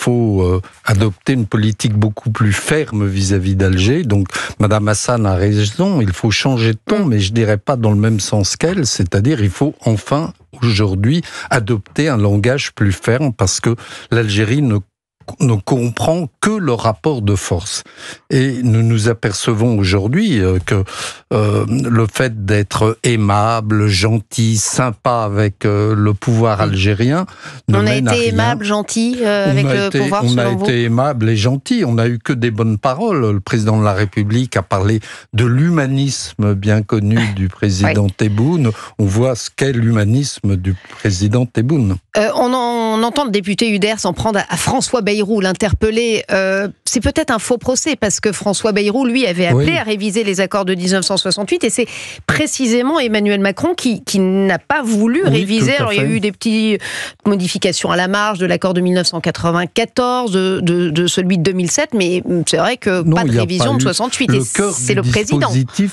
faut adopter une politique beaucoup plus ferme vis-à-vis d'Alger. Donc, Madame Hassan a raison, il faut changer de ton, mais je dirais pas dans le même sens qu'elle, c'est-à-dire il faut enfin, aujourd'hui, adopter un langage plus ferme, parce que l'Algérie ne comprend que le rapport de force. Et nous nous apercevons aujourd'hui que le fait d'être aimable, gentil, sympa avec le pouvoir algérien ne mène à rien. On a été aimable, gentil avec le pouvoir, selon vous ? On a été aimable et gentil. On n'a eu que des bonnes paroles. Le président de la République a parlé de l'humanisme bien connu du président Tebboune. On voit ce qu'est l'humanisme du président Tebboune. On entend le député UDR s'en prendre à François Bayrou, l'interpeller. C'est peut-être un faux procès, parce que François Bayrou, lui, avait appelé à réviser les accords de 1968, et c'est précisément Emmanuel Macron qui n'a pas voulu réviser. Alors, il y a eu des petites modifications à la marge de l'accord de 1994, de celui de 2007, mais c'est vrai que pas de révision de 68, et c'est le président.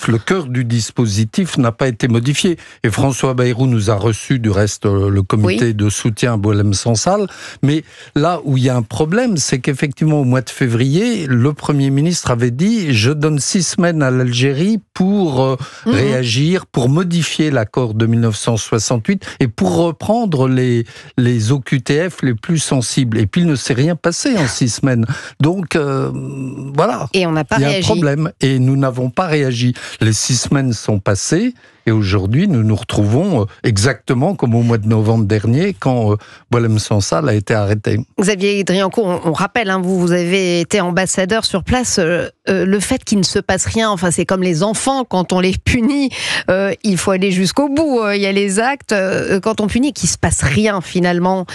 Le cœur du dispositif n'a pas été modifié. Et François Bayrou nous a reçu, du reste, le comité de soutien à Boualem Sansal. Mais là où il y a un problème, c'est qu'effectivement, au mois de février, le Premier ministre avait dit « Je donne 6 semaines à l'Algérie pour réagir, pour modifier l'accord de 1968 et pour reprendre les OQTF les plus sensibles. » Et puis, il ne s'est rien passé en 6 semaines. Donc, voilà. Et on n'a pas réagi. Il y a un problème. Et nous n'avons pas réagi. Les 6 semaines sont passées. Et aujourd'hui, nous nous retrouvons exactement comme au mois de novembre dernier, quand Boualem Sansal a été arrêté. Xavier Driancourt, on rappelle, vous avez été ambassadeur sur place. Le fait qu'il ne se passe rien, enfin, c'est comme les enfants, quand on les punit, il faut aller jusqu'au bout. Il y a les actes. Quand on punit, qu'il ne se passe rien, finalement,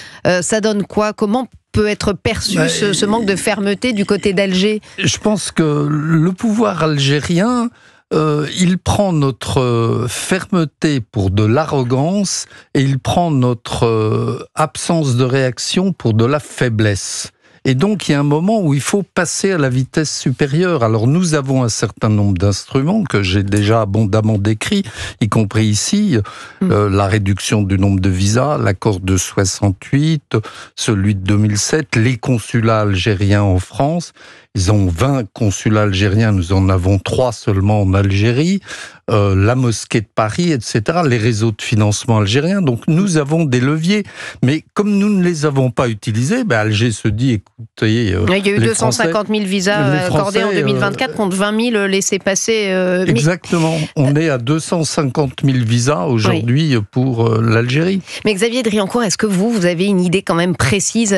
ça donne quoi ? Comment peut être perçu ce manque de fermeté du côté d'Alger ? Je pense que le pouvoir algérien... il prend notre fermeté pour de l'arrogance et il prend notre absence de réaction pour de la faiblesse. Et donc, il y a un moment où il faut passer à la vitesse supérieure. Alors, nous avons un certain nombre d'instruments que j'ai déjà abondamment décrits, y compris ici, la réduction du nombre de visas, l'accord de 68, celui de 2007, les consulats algériens en France. Ils ont 20 consulats algériens, nous en avons 3 seulement en Algérie, la mosquée de Paris, etc., les réseaux de financement algériens. Donc nous avons des leviers, mais comme nous ne les avons pas utilisés, Alger se dit, écoutez... il y a eu 250 000 visas accordés en 2024 contre 20 000 laissés passer. Exactement, on est à 250 000 visas aujourd'hui pour l'Algérie. Mais Xavier Driancourt, est-ce que vous avez une idée quand même précise ?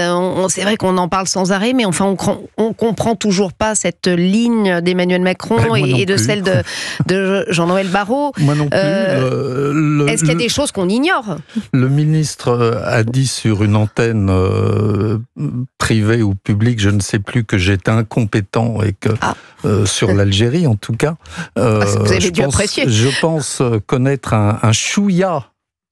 C'est vrai qu'on en parle sans arrêt, mais enfin on comprend toujours pas cette ligne d'Emmanuel Macron et de celle de Jean-Noël Barrot. Moi non plus. Est-ce qu'il y a des choses qu'on ignore ? Le ministre a dit sur une antenne privée ou publique, je ne sais plus, que j'étais incompétent et que sur l'Algérie en tout cas. Vous avez dû apprécier. Je pense connaître un chouïa,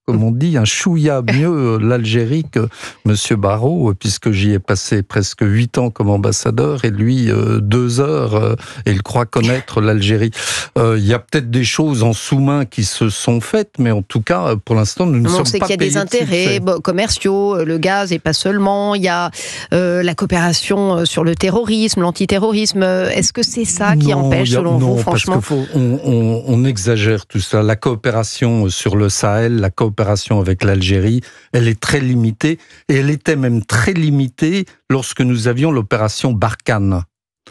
comme on dit, un chouïa mieux l'Algérie que M. Barrot, puisque j'y ai passé presque 8 ans comme ambassadeur, et lui 2 heures, et il croit connaître l'Algérie. Il y a peut-être des choses en sous-main qui se sont faites, mais en tout cas, pour l'instant, nous ne sommes pas payés. On sait qu'il y a des intérêts commerciaux, le gaz et pas seulement, il y a la coopération sur le terrorisme, l'antiterrorisme. Est-ce que c'est ça qui empêche, selon vous, franchement ? Parce qu'on exagère tout ça. La coopération sur le Sahel, la coopération avec l'Algérie, elle est très limitée, et elle était même très limitée lorsque nous avions l'opération Barkhane.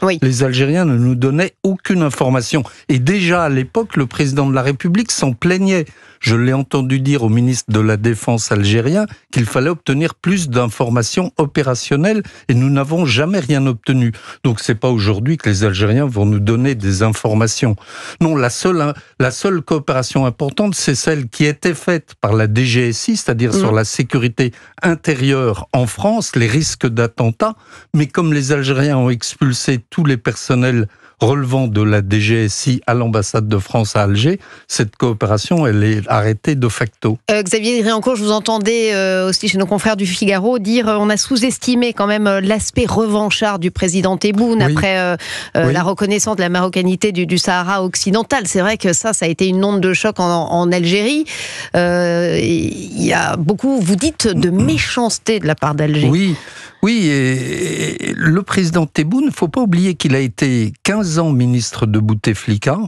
Oui. Les Algériens ne nous donnaient aucune information. Et déjà à l'époque, le président de la République s'en plaignait. Je l'ai entendu dire au ministre de la Défense algérien qu'il fallait obtenir plus d'informations opérationnelles, et nous n'avons jamais rien obtenu. Donc c'est pas aujourd'hui que les Algériens vont nous donner des informations. Non, la seule coopération importante, c'est celle qui était faite par la DGSI, c'est-à-dire sur la sécurité intérieure en France, les risques d'attentats. Mais comme les Algériens ont expulsé tous les personnels relevant de la DGSI à l'ambassade de France à Alger, cette coopération, elle est arrêtée de facto. Xavier Driancourt, je vous entendais aussi chez nos confrères du Figaro dire on a sous-estimé quand même l'aspect revanchard du président Tebboune après la reconnaissance de la marocanité du Sahara occidental. C'est vrai que ça a été une onde de choc en Algérie. Il y a beaucoup, vous dites, de méchanceté de la part d'Alger. Oui, le président Tebboune, il ne faut pas oublier qu'il a été 15 ans ministre de Bouteflika,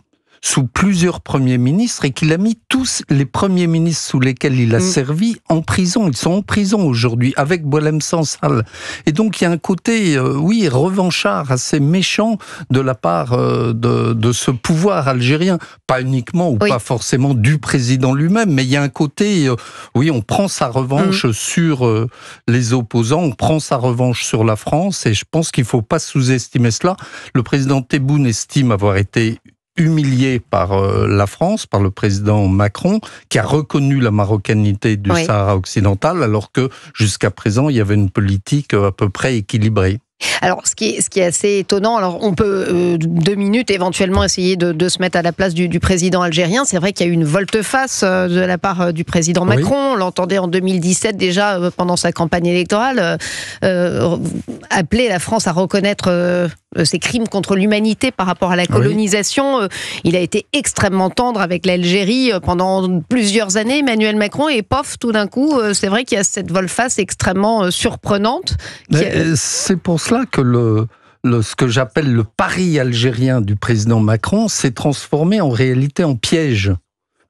sous plusieurs premiers ministres, et qu'il a mis tous les premiers ministres sous lesquels il a servi en prison. Ils sont en prison aujourd'hui, avec Boualem Sansal. Et donc il y a un côté, revanchard, assez méchant de la part de ce pouvoir algérien. Pas uniquement, ou pas forcément du président lui-même, mais il y a un côté, on prend sa revanche sur les opposants, on prend sa revanche sur la France, et je pense qu'il ne faut pas sous-estimer cela. Le président Tebboune estime avoir été humilié par la France, par le président Macron, qui a reconnu la marocanité du Sahara occidental, alors que jusqu'à présent, il y avait une politique à peu près équilibrée. Alors, ce qui est assez étonnant, alors on peut 2 minutes éventuellement essayer de se mettre à la place du président algérien. C'est vrai qu'il y a eu une volte-face de la part du président Macron. On l'entendait en 2017 déjà pendant sa campagne électorale appeler la France à reconnaître ses crimes contre l'humanité par rapport à la colonisation. Il a été extrêmement tendre avec l'Algérie pendant plusieurs années, Emmanuel Macron, et pof, tout d'un coup, c'est vrai qu'il y a cette volte-face extrêmement surprenante. C'est pour cela que ce que j'appelle le pari algérien du président Macron s'est transformé en réalité en piège,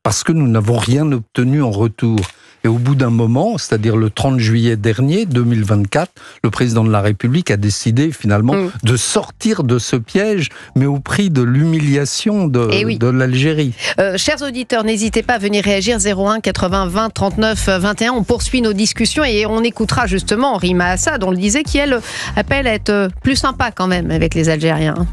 parce que nous n'avons rien obtenu en retour. Et au bout d'un moment, c'est-à-dire le 30 juillet dernier, 2024, le président de la République a décidé finalement de sortir de ce piège, mais au prix de l'humiliation de l'Algérie. Chers auditeurs, n'hésitez pas à venir réagir 01 80 20 39 21. On poursuit nos discussions et on écoutera justement Rima Assad, on le disait, qui elle appelle à être plus sympa quand même avec les Algériens.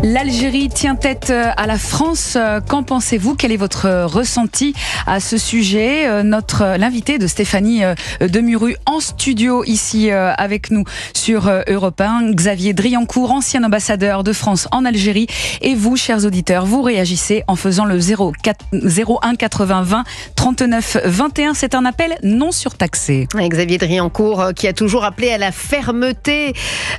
L'Algérie tient tête à la France. Qu'en pensez-vous? Quel est votre ressenti à ce sujet? L'invité de Stéphanie Demuru en studio ici avec nous sur Europe 1, Xavier Driancourt, ancien ambassadeur de France en Algérie. Et vous, chers auditeurs, vous réagissez en faisant le 01 80 20 39 21. C'est un appel non surtaxé. Xavier Driancourt qui a toujours appelé à la fermeté.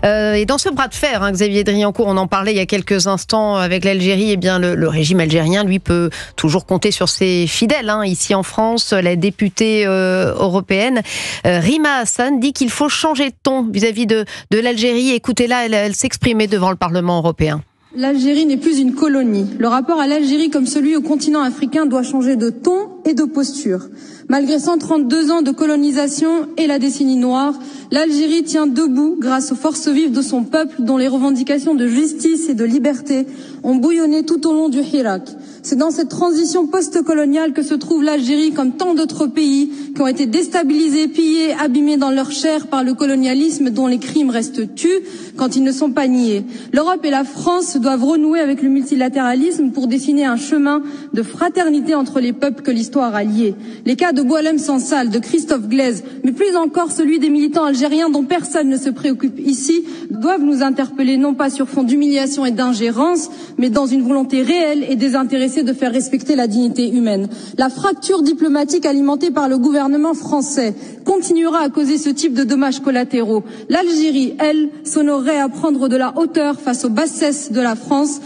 Et dans ce bras de fer, Xavier Driancourt, on en parlait il y a quelques instants avec l'Algérie, eh bien le régime algérien, lui, peut toujours compter sur ses fidèles. Ici en France, la députée européenne Rima Assad dit qu'il faut changer de ton vis-à-vis de l'Algérie. Écoutez-la, elle s'exprimait devant le Parlement européen. L'Algérie n'est plus une colonie. Le rapport à l'Algérie comme celui au continent africain doit changer de ton et de posture. Malgré 132 ans de colonisation et la décennie noire, l'Algérie tient debout grâce aux forces vives de son peuple dont les revendications de justice et de liberté ont bouillonné tout au long du Hirak. C'est dans cette transition post-coloniale que se trouve l'Algérie comme tant d'autres pays qui ont été déstabilisés, pillés, abîmés dans leur chair par le colonialisme dont les crimes restent tus quand ils ne sont pas niés. L'Europe et la France doivent renouer avec le multilatéralisme pour dessiner un chemin de fraternité entre les peuples que l'histoire a liés. Les cas de Boualem Sansal, de Christophe Glaise, mais plus encore celui des militants algériens dont personne ne se préoccupe ici, doivent nous interpeller non pas sur fond d'humiliation et d'ingérence, mais dans une volonté réelle et désintéressée de faire respecter la dignité humaine. La fracture diplomatique alimentée par le gouvernement français continuera à causer ce type de dommages collatéraux. L'Algérie, elle, s'honorerait à prendre de la hauteur face aux bassesses de la France.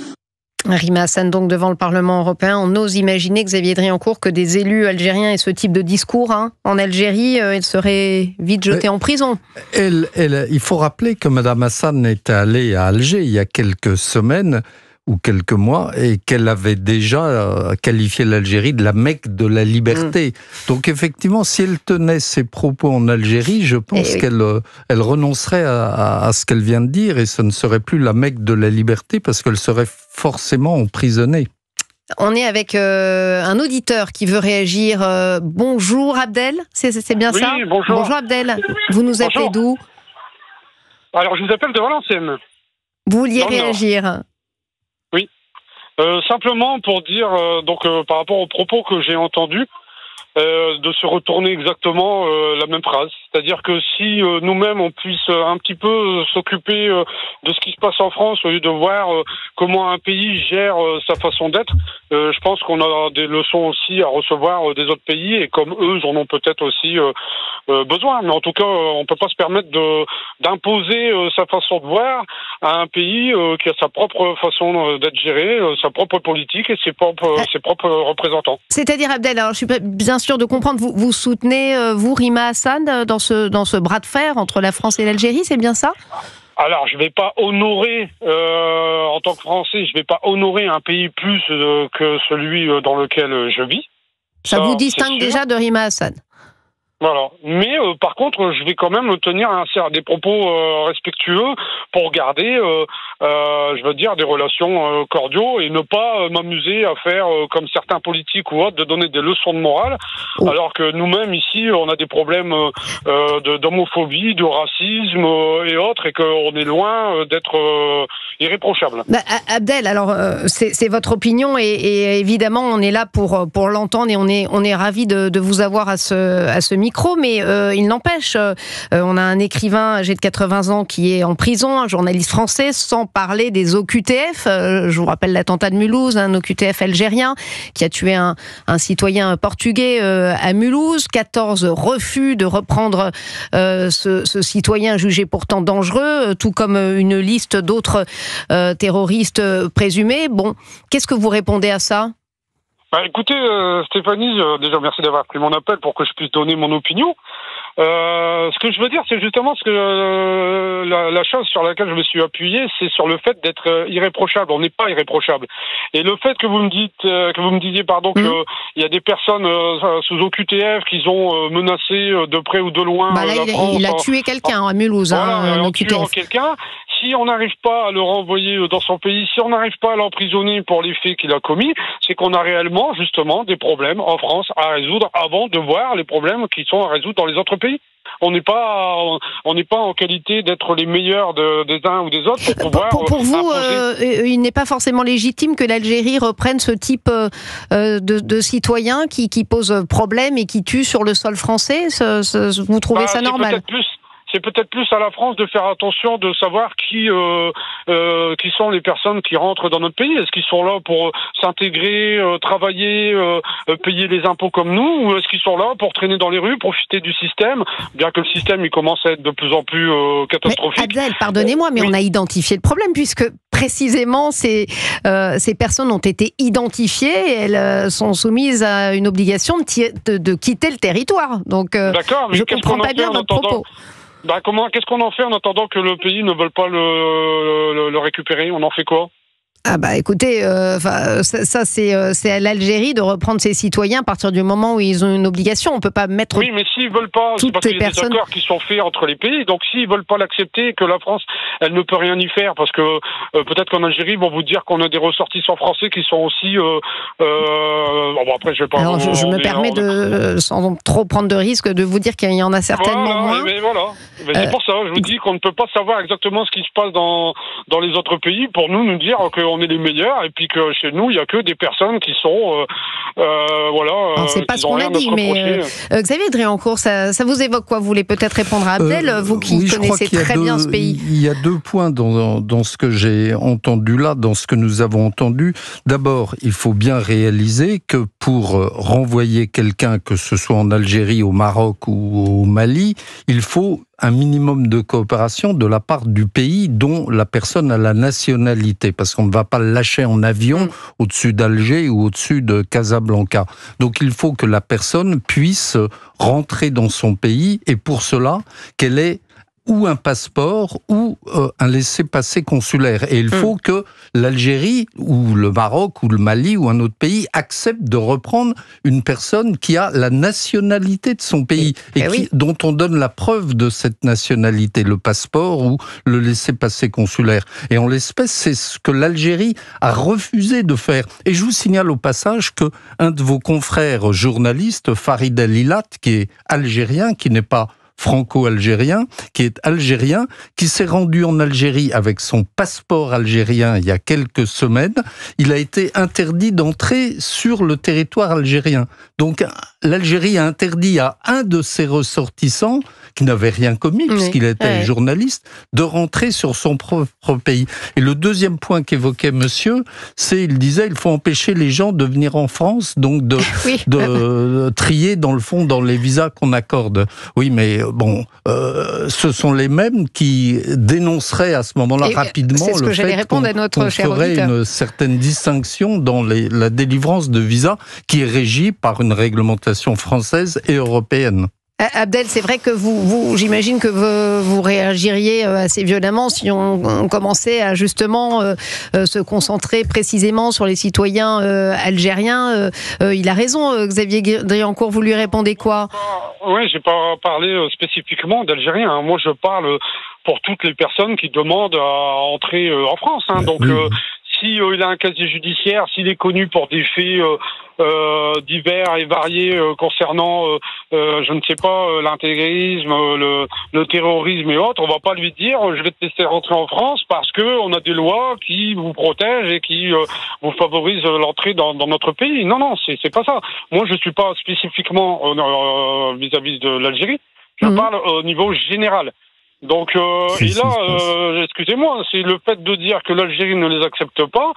Rima Assad donc devant le Parlement européen. On ose imaginer, Xavier Driancourt, que des élus algériens aient ce type de discours en Algérie, ils seraient vite jetés en prison. Il faut rappeler que Mme Assad est allée à Alger il y a quelques semaines ou quelques mois, et qu'elle avait déjà qualifié l'Algérie de la Mecque de la liberté. Donc effectivement, si elle tenait ses propos en Algérie, je pense qu'elle renoncerait à ce qu'elle vient de dire, et ce ne serait plus la Mecque de la liberté, parce qu'elle serait forcément emprisonnée. On est avec un auditeur qui veut réagir. Bonjour Abdel, c'est bien ça? Oui, bonjour. Bonjour Abdel, vous nous appelez d'où? Alors je vous appelle de Valenciennes. Vous vouliez réagir? Oui. Simplement pour dire, par rapport aux propos que j'ai entendus, de se retourner exactement la même phrase. C'est-à-dire que si nous-mêmes on puisse un petit peu s'occuper de ce qui se passe en France au lieu de voir comment un pays gère sa façon d'être, je pense qu'on a des leçons aussi à recevoir des autres pays, et comme eux en ont peut-être aussi besoin. Mais en tout cas, on peut pas se permettre d'imposer sa façon de voir à un pays qui a sa propre façon d'être géré, sa propre politique et ses propres représentants. C'est-à-dire, Abdel, alors je suis bien sûr de comprendre, vous soutenez, vous, Rima Assad, dans ce bras de fer entre la France et l'Algérie, c'est bien ça ? Alors, je vais pas honorer, en tant que Français, je vais pas honorer un pays plus que celui dans lequel je vis. Ça vous distingue déjà de Rima Hassan. Voilà. Mais par contre, je vais quand même tenir des propos respectueux pour garder, je veux dire, des relations cordiaux et ne pas m'amuser à faire comme certains politiques ou autres, de donner des leçons de morale, alors que nous-mêmes ici, on a des problèmes d'homophobie, de racisme et autres, et qu'on est loin d'être irréprochable. Abdel, alors c'est votre opinion et évidemment on est là pour l'entendre et on est ravis de vous avoir à ce micro. Mais il n'empêche, on a un écrivain âgé de 80 ans qui est en prison, un journaliste français, sans parler des OQTF. Je vous rappelle l'attentat de Mulhouse, un OQTF algérien qui a tué un citoyen portugais à Mulhouse, 14 refus de reprendre ce citoyen jugé pourtant dangereux, tout comme une liste d'autres terroristes présumés. Bon, qu'est-ce que vous répondez à ça ? Écoutez, Stéphanie, déjà merci d'avoir pris mon appel pour que je puisse donner mon opinion. Ce que je veux dire, c'est justement ce que la chose sur laquelle je me suis appuyé, c'est sur le fait d'être irréprochable. On n'est pas irréprochable. Et le fait que vous me disiez, pardon, qu'il y a des personnes sous OQTF qui ont menacé de près ou de loin. Là, il a tué quelqu'un à Mulhouse, voilà, en OQTF. Quelqu'un. Si on n'arrive pas à le renvoyer dans son pays, si on n'arrive pas à l'emprisonner pour les faits qu'il a commis, c'est qu'on a réellement, justement, des problèmes en France à résoudre avant de voir les problèmes qui sont à résoudre dans les autres pays. On n'est pas en qualité d'être les meilleurs des uns ou des autres pour pouvoir pour vous, il n'est pas forcément légitime que l'Algérie reprenne ce type de citoyens qui pose problème et qui tue sur le sol français. Vous trouvez ça normal ? C'est peut-être plus à la France de faire attention, de savoir qui sont les personnes qui rentrent dans notre pays. Est-ce qu'ils sont là pour s'intégrer, travailler, payer les impôts comme nous, ou est-ce qu'ils sont là pour traîner dans les rues, profiter du système, bien que le système il commence à être de plus en plus catastrophique. Mais Abdel, pardonnez-moi, mais on a identifié le problème, puisque précisément ces personnes ont été identifiées et elles sont soumises à une obligation de quitter le territoire. Donc je ne comprends pas bien votre propos. Qu'est-ce qu'on en fait en attendant que le pays ne veuille pas le récupérer ? On en fait quoi ? Écoutez, ça c'est à l'Algérie de reprendre ses citoyens à partir du moment où ils ont une obligation. On peut pas mettre. Oui, mais s'ils veulent pas, c'est parce qu'il y a des accords qui sont faits entre les pays. Donc s'ils veulent pas l'accepter, que la France, elle ne peut rien y faire, parce que peut-être qu'en Algérie, ils vont vous dire qu'on a des ressortissants français qui sont aussi. Après, je vais pas. Alors je me permets sans trop prendre de risques, de vous dire qu'il y en a certainement moins. Mais voilà. Mais c'est pour ça, je vous dis qu'on ne peut pas savoir exactement ce qui se passe dans les autres pays pour nous dire qu'on est les meilleurs, et puis que chez nous, il n'y a que des personnes qui sont, c'est pas ce qu'on a dit, mais Xavier Driancourt, ça vous évoque quoi ? Vous voulez peut-être répondre à Abdel, vous qui connaissez très bien ce pays. Il y a 2 points dans ce que j'ai entendu là, dans ce que nous avons entendu. D'abord, il faut bien réaliser que pour renvoyer quelqu'un, que ce soit en Algérie, au Maroc ou au Mali, il faut un minimum de coopération de la part du pays dont la personne a la nationalité, parce qu'on ne va pas le lâcher en avion au-dessus d'Alger ou au-dessus de Casablanca. Donc il faut que la personne puisse rentrer dans son pays, et pour cela, qu'elle ait ou un passeport ou un laissez-passer consulaire. Et il faut que l'Algérie ou le Maroc ou le Mali ou un autre pays accepte de reprendre une personne qui a la nationalité de son pays dont on donne la preuve de cette nationalité, le passeport ou le laissez-passer consulaire. Et en l'espèce, c'est ce que l'Algérie a refusé de faire. Et je vous signale au passage que un de vos confrères journalistes, Farid El Hilat, qui est algérien, qui n'est pas franco-algérien, qui est algérien, qui s'est rendu en Algérie avec son passeport algérien il y a quelques semaines. Il a été interdit d'entrer sur le territoire algérien. Donc l'Algérie a interdit à un de ses ressortissants, qui n'avait rien commis puisqu'il était journaliste, de rentrer sur son propre pays. Et le deuxième point qu'évoquait monsieur, il disait il faut empêcher les gens de venir en France, donc de trier dans le fond dans les visas qu'on accorde. Oui, mais ce sont les mêmes qui dénonceraient à ce moment-là rapidement le fait qu'on ferait une certaine distinction dans la délivrance de visas qui est régie par une réglementation française et européenne. Abdel, c'est vrai que j'imagine que vous réagiriez assez violemment si on commençait à justement se concentrer précisément sur les citoyens algériens. Il a raison, Xavier Driancourt, vous lui répondez quoi? Oui, j'ai pas parlé spécifiquement d'Algériens, hein. Moi, je parle pour toutes les personnes qui demandent à entrer en France, hein. Donc, si il a un casier judiciaire, s'il est connu pour des faits divers et variés concernant, je ne sais pas, l'intégrisme, le terrorisme et autres, on va pas lui dire je vais te laisser rentrer en France parce que on a des lois qui vous protègent et qui vous favorisent l'entrée dans notre pays. Non, non, c'est pas ça. Moi, je suis pas spécifiquement vis-à-vis de l'Algérie. Je parle au niveau général. Donc, et là, excusez-moi, c'est le fait de dire que l'Algérie ne les accepte pas.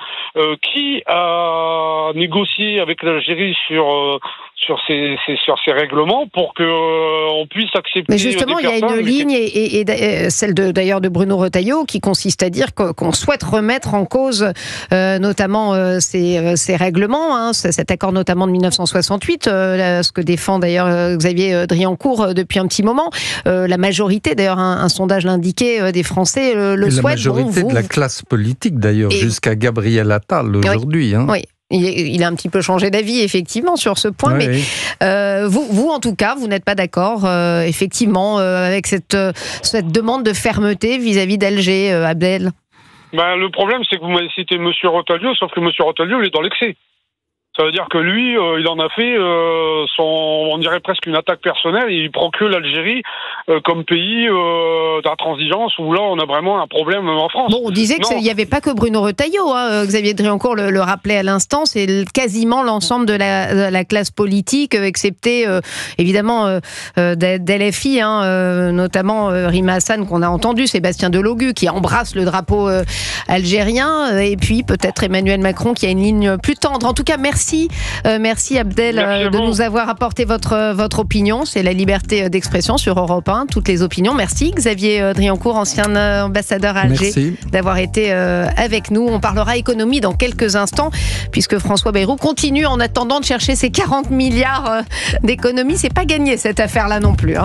Qui a négocié avec l'Algérie sur ces règlements pour que on puisse accepter. Mais justement, il y a une ligne et celle d'ailleurs de Bruno Retailleau qui consiste à dire qu'on souhaite remettre en cause notamment ces règlements, hein, cet accord notamment de 1968, ce que défend d'ailleurs Xavier Driancourt depuis un petit moment. La majorité, d'ailleurs, un sondage l'indiquait, des Français le souhaitent. La majorité de la classe politique, d'ailleurs, jusqu'à Gabriel Attal aujourd'hui. Oui, hein. Oui. Il a un petit peu changé d'avis, effectivement, sur ce point. Oui, mais vous, en tout cas, vous n'êtes pas d'accord, effectivement, avec cette demande de fermeté vis-à-vis d'Alger, Abdel? Le problème, c'est que vous m'avez cité M. Retailleau, sauf que M. Retailleau, il est dans l'excès. Ça veut dire que lui, il en a fait on dirait presque une attaque personnelle, et il prend que l'Algérie comme pays d'intransigeance où là on a vraiment un problème en France. Bon, on disait qu'il n'y avait pas que Bruno Retailleau, hein, Xavier Driancourt le rappelait à l'instant, c'est quasiment l'ensemble de la classe politique, excepté évidemment d'LFI, hein, notamment Rima Hassan qu'on a entendu, Sébastien Delogu qui embrasse le drapeau algérien, et puis peut-être Emmanuel Macron qui a une ligne plus tendre. En tout cas, merci Abdel de nous avoir apporté votre opinion. C'est la liberté d'expression sur Europe 1, toutes les opinions. Merci Xavier Driancourt, ancien ambassadeur à Alger, d'avoir été avec nous. On parlera économie dans quelques instants, puisque François Bayrou continue en attendant de chercher ses 40 milliards d'économies. C'est pas gagné cette affaire-là non plus, hein.